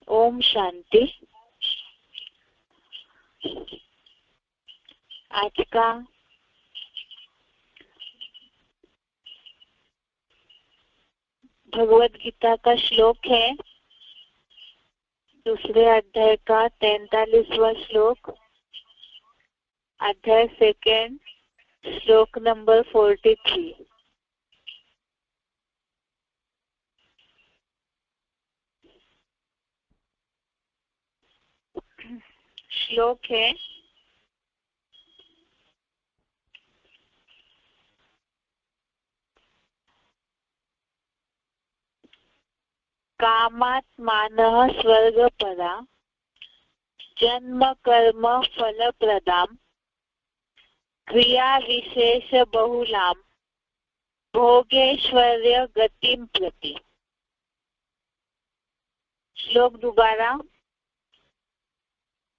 ओम शांति। आज का भगवत गीता का श्लोक है दूसरे अध्याय का 43वां श्लोक, अध्याय सेकेंड, श्लोक नंबर 43। श्लोक है कामात्मानः स्वर्गपरा जन्म कर्म फलप्रदां क्रिया विशेष बहुलां भोगेश्वर्य गतिं प्रति। श्लोक दोबारा।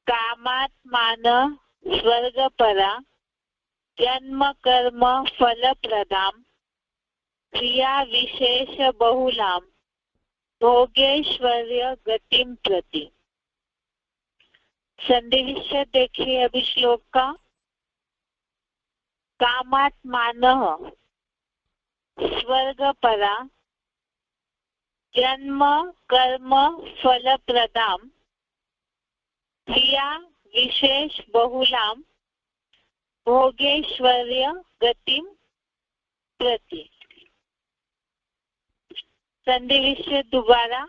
कामात्मानः स्वर्गपरा जन्म कर्म फलप्रदां क्रिया विशेष बहुलां भोगेश्वर्य गतिं प्रति। संधि विषय देखिए अभी श्लोक का। कामात्मानः स्वर्गपरा जन्म कर्म फलप्रदां क्रिया विशेष बहुलां भोगेश्वर्य गतिं प्रति। संधि विषय दोबारा।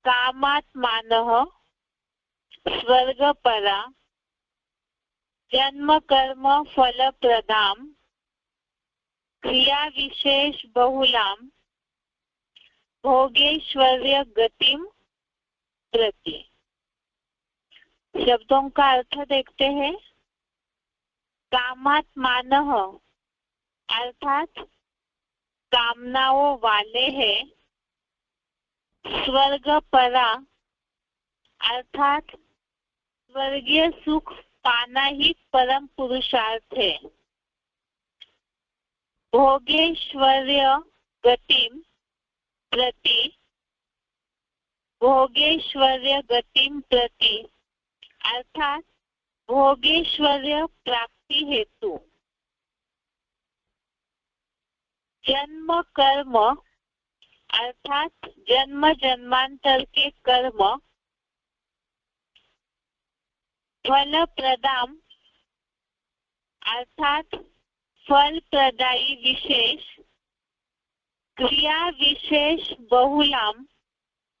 कामात्मानः स्वर्गपरा जन्म कर्म फलप्रदां क्रिया विशेष बहुलां भोगेश्वर्य गतिं प्रति। शब्दों का अर्थ देखते हैं। कामात्मानः अर्थात कामनाओं वाले हैं। स्वर्गपरा अर्थात स्वर्गीय सुख पाना ही परम पुरुषार्थ है। भोगेश्वर्य गतिं प्रति, भोगेश्वर्य गतिं प्रति अर्थात भोगेश्वर्य प्राप्ति हेतु। जन्म कर्म अर्थात जन्म जन्मांतर के कर्म। फल प्रदां अर्थात फल प्रदायी विशेष। क्रिया विशेष बहुलां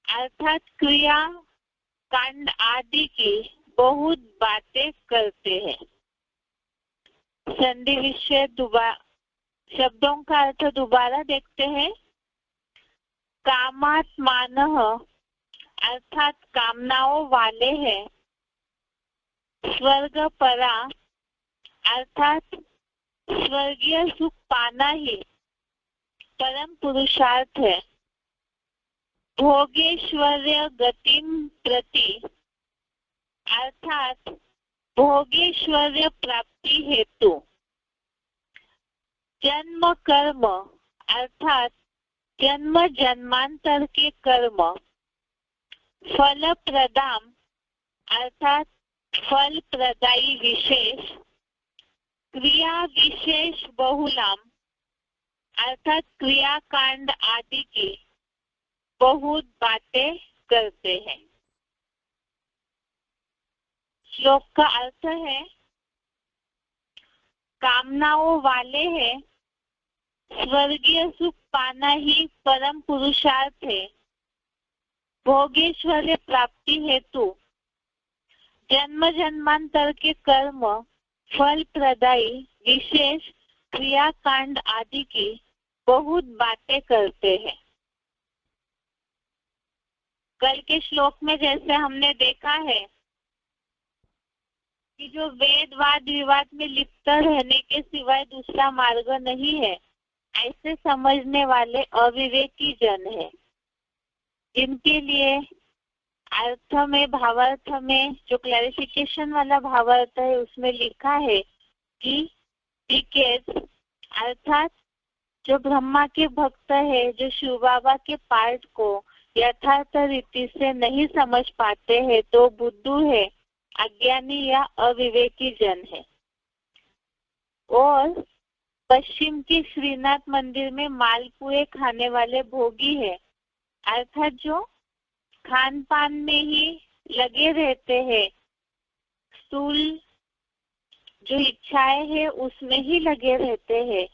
अर्थात क्रिया कांड आदि की बहुत बातें करते हैं। संधि विषय दोबारा। शब्दों का अर्थ दोबारा देखते हैं। कामात्मानः अर्थात कामनाओं वाले हैं। स्वर्गपरा अर्थात स्वर्गीय सुख पाना ही परम पुरुषार्थ है। भोगेश्वर्य गतिं प्रति अर्थात भोगेश्वर्य प्राप्ति हेतु। जन्म कर्म अर्थात जन्म जन्मांतर के कर्म। फल प्रदां अर्थात फल प्रदायी विशेष। क्रिया विशेष बहुलां अर्थात क्रियाकांड आदि की बहुत बातें करते हैं। श्लोक का अर्थ है कामनाओं वाले हैं। स्वर्गीय सुख पाना ही परम पुरुषार्थ है। भोगेश्वर्य प्राप्ति हेतु जन्म जन्मांतर के कर्म फल प्रदायी विशेष क्रियाकांड आदि की बहुत बातें करते हैं। कल के श्लोक में जैसे हमने देखा है कि जो वेद वाद विवाद में लिप्त रहने के सिवाय दूसरा मार्ग नहीं है, ऐसे समझने वाले अविवेकी जन है, जिनके लिए अर्थ में भावार्थ में जो क्लैरिफिकेशन वाला भावार्थ है उसमें लिखा है कि अर्थात जो ब्रह्मा के भक्त है, जो शिव बाबा के पार्ट को यथार्थ रीति से नहीं समझ पाते हैं तो बुद्धू है, अज्ञानी या अविवेकी जन है। और पश्चिम के श्रीनाथ मंदिर में मालपुए खाने वाले भोगी है, अर्थात जो खान पान में ही लगे रहते हैं, स्थूल जो इच्छाएं है उसमें ही लगे रहते हैं,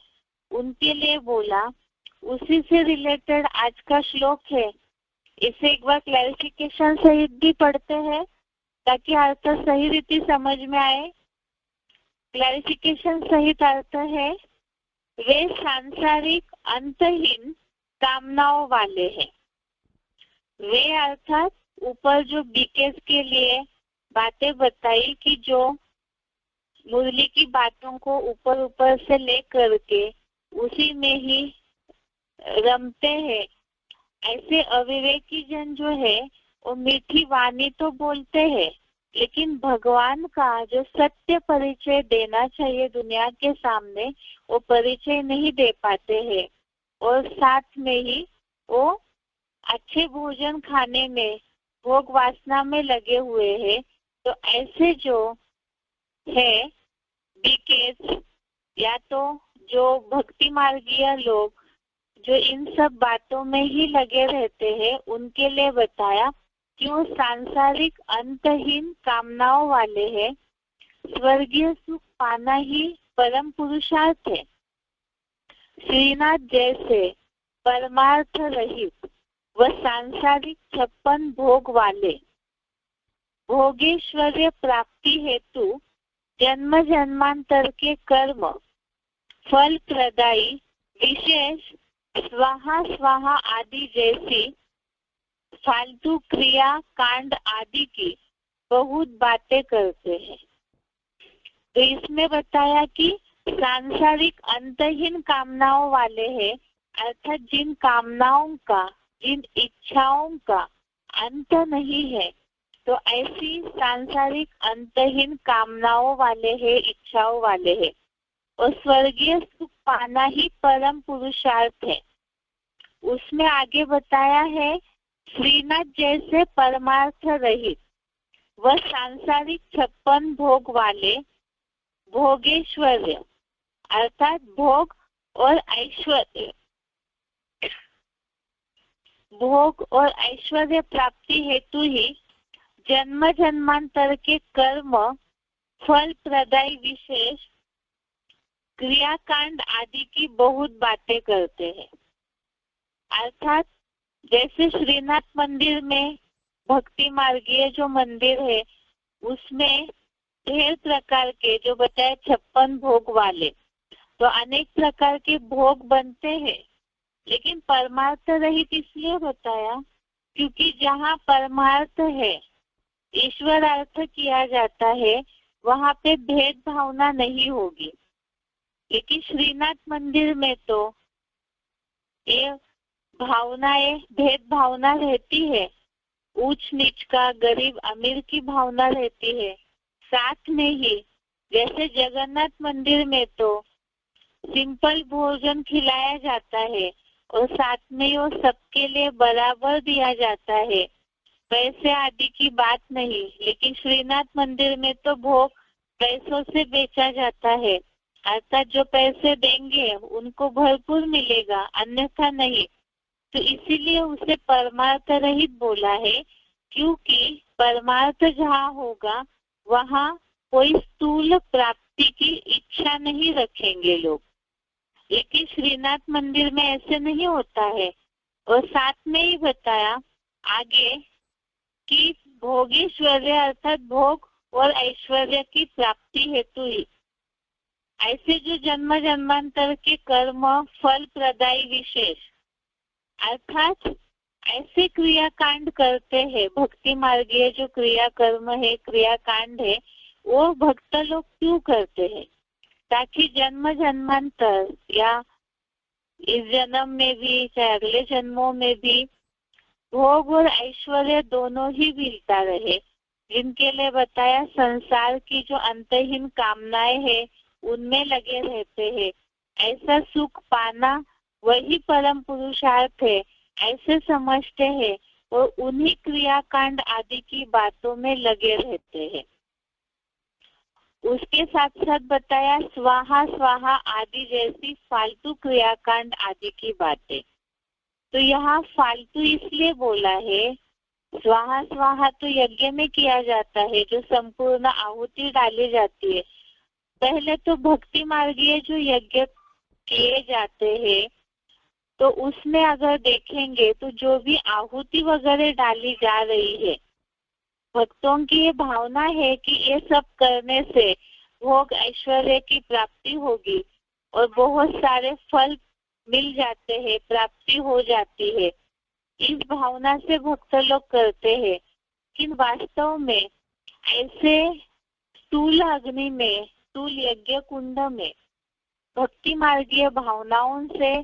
उनके लिए बोला। उसी से रिलेटेड आज का श्लोक है, इसे एक बार क्लैरिफिकेशन सहित भी पढ़ते हैं ताकि अर्थ सही रीति समझ में आए। क्लैरिफिकेशन सहित अर्थ है, वे सांसारिक अंतहीन कामनाओं वाले हैं। वे अर्थात ऊपर जो बीकेस के लिए बातें बताई कि जो मुरली की बातों को ऊपर ऊपर से ले करके उसी में ही रमते हैं, ऐसे अविवेकी जन जो है वो मीठी वाणी तो बोलते हैं लेकिन भगवान का जो सत्य परिचय देना चाहिए दुनिया के सामने वो परिचय नहीं दे पाते हैं, और साथ में ही वो अच्छे भोजन खाने में भोग वासना में लगे हुए हैं। तो ऐसे जो है बीकेस या तो जो भक्ति मार्गीय लोग जो इन सब बातों में ही लगे रहते हैं, उनके लिए बताया कि वो सांसारिक अंतहीन कामनाओं वाले हैं। स्वर्गीय सुख पाना ही परम पुरुषार्थ है। श्रीनाथ जैसे परमार्थ रहित व सांसारिक 56 भोग वाले भोगेश्वर्य प्राप्ति हेतु जन्म जन्मांतर के कर्म फल प्रदायी विशेष स्वाहा स्वाहा आदि जैसी फालतू क्रिया कांड आदि की बहुत बातें करते हैं। तो इसमें बताया कि सांसारिक अंतहीन कामनाओं वाले हैं, अर्थात जिन कामनाओं का जिन इच्छाओं का अंत नहीं है, तो ऐसी सांसारिक अंतहीन कामनाओं वाले हैं, इच्छाओं वाले हैं। और स्वर्गीय सुख पाना ही परम पुरुषार्थ है। उसमें आगे बताया है श्रीनाथ जैसे परमार्थ रहित व सांसारिक 56 भोग वाले भोगेश्वर्य अर्थात भोग और ऐश्वर्य भोग और ऐश्वर्य प्राप्ति हेतु ही जन्म जन्मांतर के कर्म फल प्रदायी विशेष क्रियाकांड आदि की बहुत बातें करते हैं। अर्थात जैसे श्रीनाथ मंदिर में भक्ति मार्गीय जो मंदिर है उसमें ढेर प्रकार के जो बताए 56 भोग वाले, तो अनेक प्रकार के भोग बनते हैं, लेकिन परमार्थ रहित इसलिए बताया क्योंकि जहाँ परमार्थ है, ईश्वर अर्थ किया जाता है, वहाँ पे भेद भावना नहीं होगी। लेकिन श्रीनाथ मंदिर में तो ये भावनाएं भेद भावना रहती है, ऊंच नीच का गरीब अमीर की भावना रहती है। साथ में ही जैसे जगन्नाथ मंदिर में तो सिंपल भोजन खिलाया जाता है और साथ में वो सबके लिए बराबर दिया जाता है, पैसे आदि की बात नहीं। लेकिन श्रीनाथ मंदिर में तो भोग पैसों से बेचा जाता है, अर्थात जो पैसे देंगे उनको भरपूर मिलेगा, अन्यथा नहीं। तो इसीलिए उसे परमार्थ रहित बोला है, क्योंकि परमार्थ जहाँ होगा वहाँ कोई स्थूल प्राप्ति की इच्छा नहीं रखेंगे लोग। लेकिन श्रीनाथ मंदिर में ऐसे नहीं होता है। और साथ में ही बताया आगे कि भोगेश्वर्य अर्थात भोग और ऐश्वर्य की प्राप्ति हेतु ही ऐसे जो जन्म जन्मांतर के कर्म फल प्रदायी विशेष अर्थात ऐसे क्रियाकांड करते हैं, भक्ति मार्गीय जो क्रिया कर्म है, क्रियाकांड है, वो भक्त लोग क्यों करते हैं? ताकि जन्म जन्मांतर या इस जन्म में भी चाहे अगले जन्मों में भी भोग और ऐश्वर्य दोनों ही मिलता रहे। जिनके लिए बताया संसार की जो अंतहीन कामनाएं है उनमें लगे रहते हैं। ऐसा सुख पाना वही परम पुरुषार्थ है। ऐसे समझते हैं और उन्हीं क्रियाकांड आदि की बातों में लगे रहते हैं। उसके साथ साथ बताया स्वाहा स्वाहा आदि जैसी फालतू क्रियाकांड आदि की बातें। तो यहाँ फालतू इसलिए बोला है, स्वाहा स्वाहा तो यज्ञ में किया जाता है, जो संपूर्ण आहुति डाली जाती है। पहले तो भक्ति मार्गीय जो यज्ञ किए जाते हैं, तो उसमें अगर देखेंगे तो जो भी आहुति वगैरह डाली जा रही है, भक्तों की ये भावना है कि ये सब करने से भोग ऐश्वर्य की प्राप्ति होगी और बहुत सारे फल मिल जाते हैं, प्राप्ति हो जाती है। इस भावना से भक्त लोग करते हैं, लेकिन वास्तव में ऐसे स्थूल अग्नि में, स्थूल यज्ञ कुंड में भक्ति मार्गीय भावनाओं से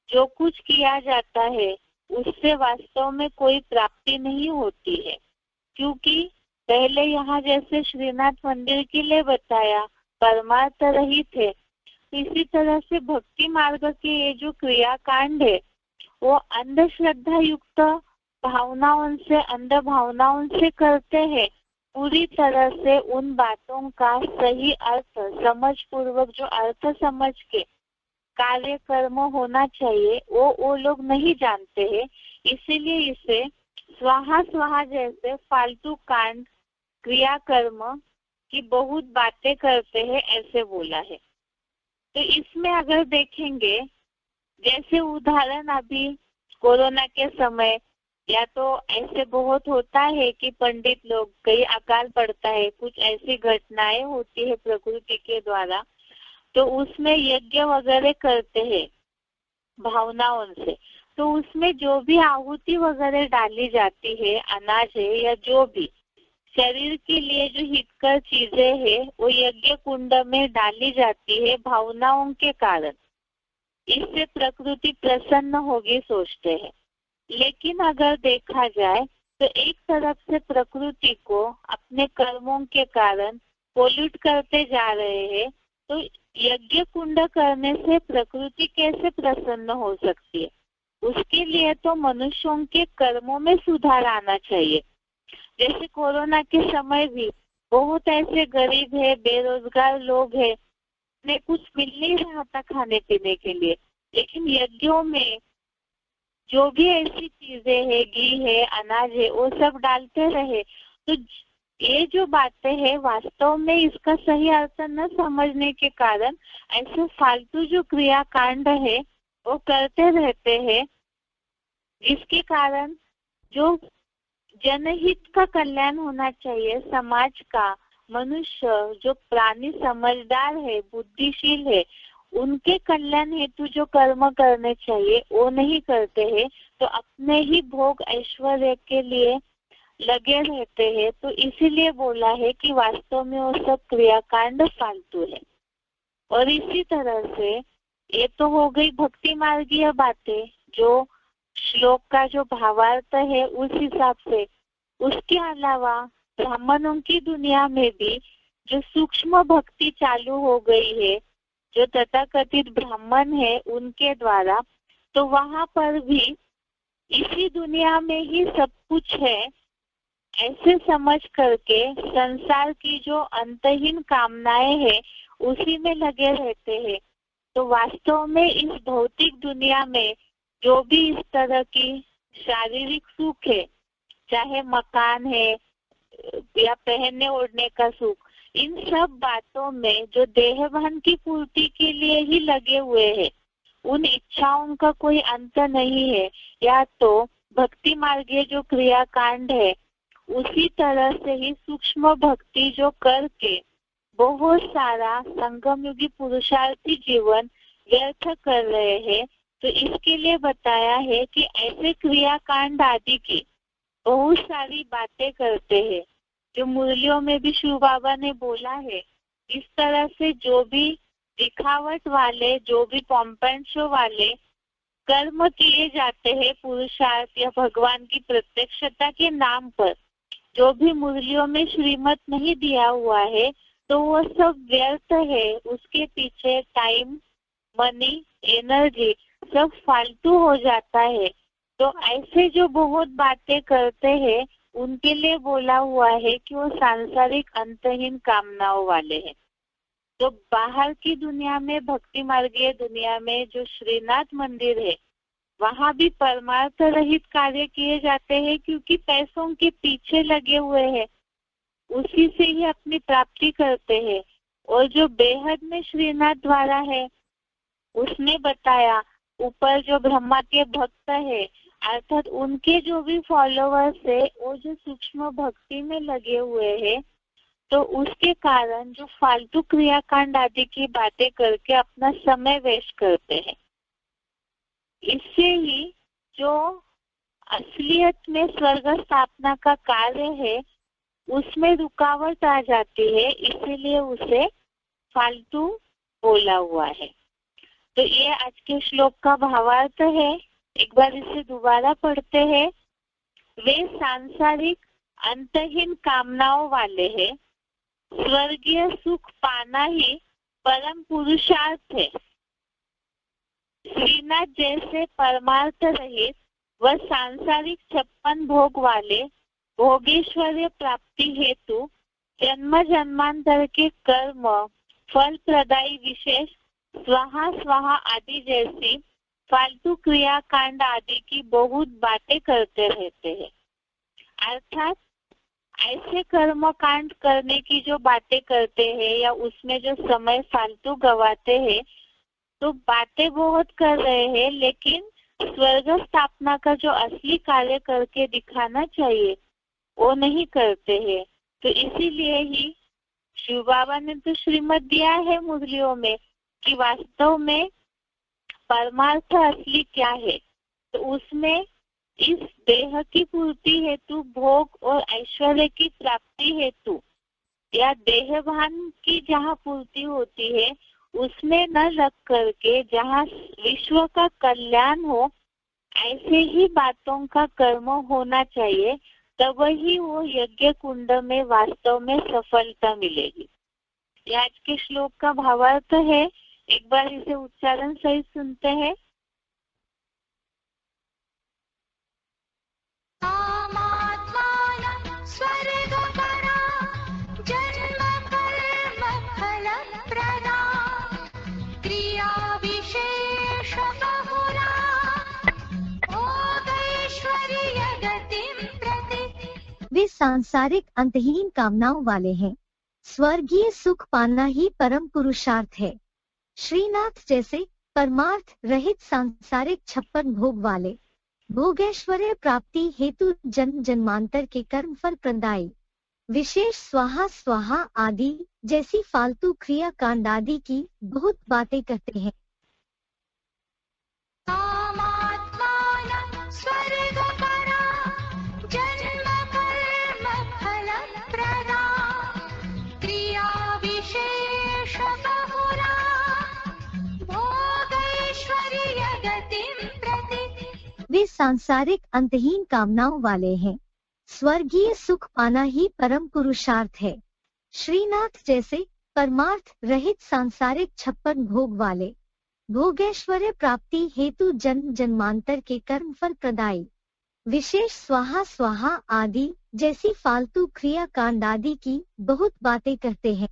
जो कुछ किया जाता है, उससे वास्तव में कोई प्राप्ति नहीं होती है। क्योंकि पहले यहाँ जैसे श्रीनाथ मंदिर के लिए बताया परमार्थ रहित है, इसी तरह से भक्ति मार्ग के ये जो क्रियाकांड है वो अंधश्रद्धा युक्त भावनाओं से, अंध भावनाओं से करते हैं। पूरी तरह से उन बातों का सही अर्थ समझ पूर्वक, जो अर्थ समझ के कार्य कर्म होना चाहिए, वो लोग नहीं जानते हैं। इसीलिए इसे स्वाहा स्वाहा जैसे फालतू कांड क्रिया कर्म की बहुत बातें करते हैं, ऐसे बोला है। तो इसमें अगर देखेंगे, जैसे उदाहरण अभी कोरोना के समय, या तो ऐसे बहुत होता है कि पंडित लोग, कई अकाल पड़ता है, कुछ ऐसी घटनाएं होती है प्रकृति के द्वारा, तो उसमें यज्ञ वगैरह करते हैं भावनाओं से। तो उसमें जो भी आहुति वगैरह डाली जाती है, अनाज है या जो भी शरीर के लिए जो हितकर चीजें हैं, वो यज्ञ कुंड में डाली जाती है भावनाओं के कारण। इससे प्रकृति प्रसन्न होगी सोचते हैं। लेकिन अगर देखा जाए तो एक तरफ से प्रकृति को अपने कर्मों के कारण पोल्यूट करते जा रहे हैं, तो यज्ञ कुंड करने से प्रकृति कैसे प्रसन्न हो सकती है? उसके लिए तो मनुष्यों के कर्मों में सुधार आना चाहिए। जैसे कोरोना के समय भी बहुत ऐसे गरीब है, बेरोजगार लोग हैं, उन्हें कुछ मिल नहीं रहा था खाने पीने के लिए, लेकिन यज्ञों में जो भी ऐसी चीजें है, घी है, अनाज है, वो सब डालते रहे। तो ये जो बातें हैं, वास्तव में इसका सही अर्थ न समझने के कारण ऐसे फालतू जो क्रियाकांड है वो करते रहते हैं, जिसके कारण जो जनहित का कल्याण होना चाहिए, समाज का, मनुष्य जो प्राणी समझदार है, बुद्धिशील है, उनके कल्याण हेतु जो कर्म करने चाहिए वो नहीं करते हैं, तो अपने ही भोग ऐश्वर्य के लिए लगे रहते हैं। तो इसीलिए बोला है कि वास्तव में वो सब क्रियाकांड फालतू है। और इसी तरह से ये तो हो गई भक्ति मार्गीय बातें, जो श्लोक का जो भावार्थ है उस हिसाब से। उसके अलावा ब्राह्मणों की दुनिया में भी जो सूक्ष्म भक्ति चालू हो गई है, जो तथाकथित ब्राह्मण है उनके द्वारा, तो वहां पर भी इसी दुनिया में ही सब कुछ है ऐसे समझ करके संसार की जो अंतहीन कामनाएं हैं उसी में लगे रहते हैं। तो वास्तव में इस भौतिक दुनिया में जो भी इस तरह की शारीरिक सुख है, चाहे मकान है या पहनने ओढ़ने का सुख, इन सब बातों में जो देहभान की पूर्ति के लिए ही लगे हुए हैं, उन इच्छाओं का कोई अंत नहीं है। या तो भक्ति मार्गीय जो क्रियाकांड है उसी तरह से ही सूक्ष्म भक्ति जो करके बहुत सारा संगम युगी पुरुषार्थी जीवन व्यर्थ कर रहे हैं, तो इसके लिए बताया है कि ऐसे क्रियाकांड आदि की बहुत सारी बातें करते हैं, जो मुरलियों में भी शिव बाबा ने बोला है। इस तरह से जो भी दिखावट वाले, जो भी पॉम्पेंट शो वाले कर्म किए जाते हैं पुरुषार्थ या भगवान की प्रत्यक्षता के नाम पर, जो भी मुरलियों में श्रीमत नहीं दिया हुआ है, तो वो सब व्यर्थ है। उसके पीछे टाइम, मनी, एनर्जी सब फालतू हो जाता है। तो ऐसे जो बहुत बातें करते हैं उनके लिए बोला हुआ है कि वो सांसारिक अंतहीन कामनाओं वाले हैं। तो बाहर की दुनिया में, भक्ति मार्गीय दुनिया में जो श्रीनाथ मंदिर है वहां भी परमार्थ रहित कार्य किए जाते हैं, क्योंकि पैसों के पीछे लगे हुए हैं, उसी से ही अपनी प्राप्ति करते हैं। और जो बेहद में श्रीनाथ द्वारा है, उसने बताया ऊपर जो ब्रह्मा के भक्त है, अर्थात उनके जो भी फॉलोवर्स है वो जो सूक्ष्म भक्ति में लगे हुए हैं, तो उसके कारण जो फालतू क्रियाकांड आदि की बातें करके अपना समय वेस्ट करते हैं। इससे ही जो असलियत में स्वर्ग स्थापना का कार्य है उसमें रुकावट आ जाती है, इसीलिए उसे फालतू बोला हुआ है। तो ये आज के श्लोक का भावार्थ है। एक बार इसे दोबारा पढ़ते हैं। वे सांसारिक अंतहीन कामनाओं वाले हैं, स्वर्गीय सुख पाना ही परम पुरुषार्थ है। श्रीनाथ जैसे परमार्थ रहित व सांसारिक 56 भोग वाले भोगेश्वर्य प्राप्ति हेतु जन्म जन्मांतर के कर्म फल प्रदायी विशेष स्वाहा स्वाहा आदि जैसी फालतू क्रियाकांड आदि की बहुत बातें करते रहते हैं। अर्थात ऐसे कर्म कांड करने की जो बातें करते हैं या उसमें जो समय फालतू गवाते हैं, तो बातें बहुत कर रहे हैं, लेकिन स्वर्ग स्थापना का जो असली कार्य करके दिखाना चाहिए वो नहीं करते हैं। तो इसीलिए ही शिव बाबा ने तो श्रीमत दिया है मुरलियों में कि वास्तव में परमार्थ असली क्या है। तो उसमें इस देह की पूर्ति हेतु, भोग और ऐश्वर्य की प्राप्ति हेतु या देहभान की जहाँ पूर्ति होती है उसमें न लग करके जहाँ विश्व का कल्याण हो, ऐसे ही बातों का कर्म होना चाहिए, तब ही वो यज्ञ कुंड में वास्तव में सफलता मिलेगी। ये आज के श्लोक का भावार्थ है। एक बार इसे उच्चारण सहित सुनते हैं। वे सांसारिक अंतहीन कामनाओं वाले हैं, स्वर्गीय सुख पाना ही परम पुरुषार्थ है। श्रीनाथ जैसे परमार्थ रहित सांसारिक 56 भोग वाले भोगेश्वर्य प्राप्ति हेतु जन्म जन्मांतर के कर्म फल प्रदायी विशेष स्वाहा स्वाहा आदि जैसी फालतू क्रिया कांड आदि की बहुत बातें करते हैं। वे सांसारिक अंतहीन कामनाओं वाले हैं, स्वर्गीय सुख पाना ही परम पुरुषार्थ है। श्रीनाथ जैसे परमार्थ रहित सांसारिक 56 भोग वाले भोगेश्वर्य प्राप्ति हेतु जन्म जन्मांतर के कर्म फल प्रदायी विशेष स्वाहा स्वाहा आदि जैसी फालतू क्रिया कांड आदि की बहुत बातें करते हैं।